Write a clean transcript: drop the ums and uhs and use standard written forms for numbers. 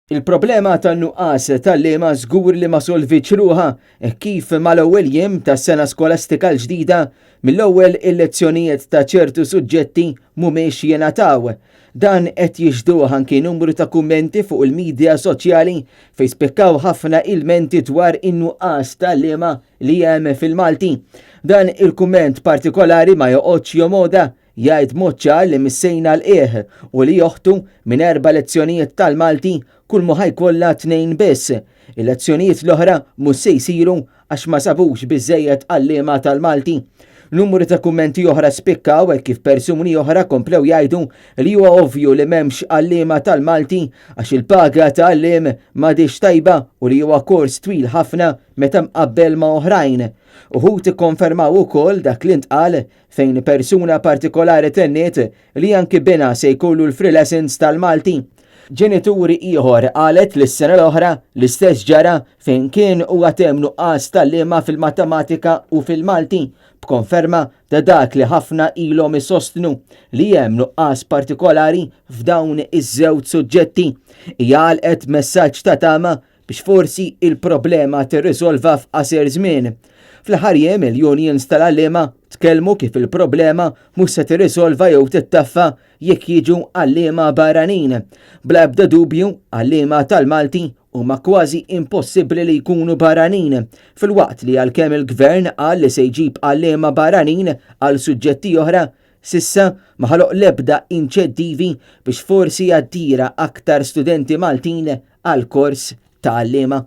Il-problema tan-nuqqas tal-liema żgur li ma solvietx ruħha kif mal-ewwel jiem tas-sena skolastika l-ġdida mill-ewwel il-lezzjonijiet ta' ċertu suġġetti mhumiex jingħataw. Dan qed jiġduh anki numru ta' kummenti fuq il-midja soċjali fejn spikkaw ħafna ilmenti dwar in-nuqqas tal-liema li hemm fil-Malti. Dan il-kumment partikolari ma joqgħodx jomoda jgħid mod ċar li missejna l-qiegħ u li joħtu minn 4 lezzjonijiet tal-Malti kull ma ħajkollha 2 biss. Il-lezzjonijiet l-oħra mhux se jsiru għax ma sabux biżżejjed għalliema tal-Malti. Numru ta' kummenti oħra spikkaw kif persuni oħra komplew jgħidu li huwa ovvju li m'hemmx għalliema tal-Malti għax il-paga ta' għalliem m'għadix tajba u li huwa kors twil ħafna meta mqabbel ma' oħrajn. Uħud ikkonfermaw ukoll dak li ntqal fejn persuna partikolari tenniet li anki bina se jkollu l-free lessons tal-Malti. Ġenituri ieħor qalet li s-sena l-oħra l-istess ġara fejn kien huwa hemm nuqqas tal-liema fil-matematika u fil-Malti b'konferma ta' dak li ħafna ilhom isostnu li hemm nuqqas partikolari f'dawn iż-żewġ suġġetti. Hija għalqet messaġġ ta' tama biex forsi il-problema tirriżolva f'qasir żmien. Fl-aħħar jiem il-unions tal-għalliema tkellmu kif il-problema mhux se tirriżolva jew tittaffa jekk jiġu għalliema barranin. Bla ebda dubju għalliema tal-Malti huma kważi impossibbli li jkunu barranin, filwaqt li għalkemm il-gvern qal li se jġib għalliema barranin għal suġġetti oħra, sissa ma ħaloq l-ebda inċentivi biex forsi jattira aktar studenti Maltin għal kors ta' għalliema.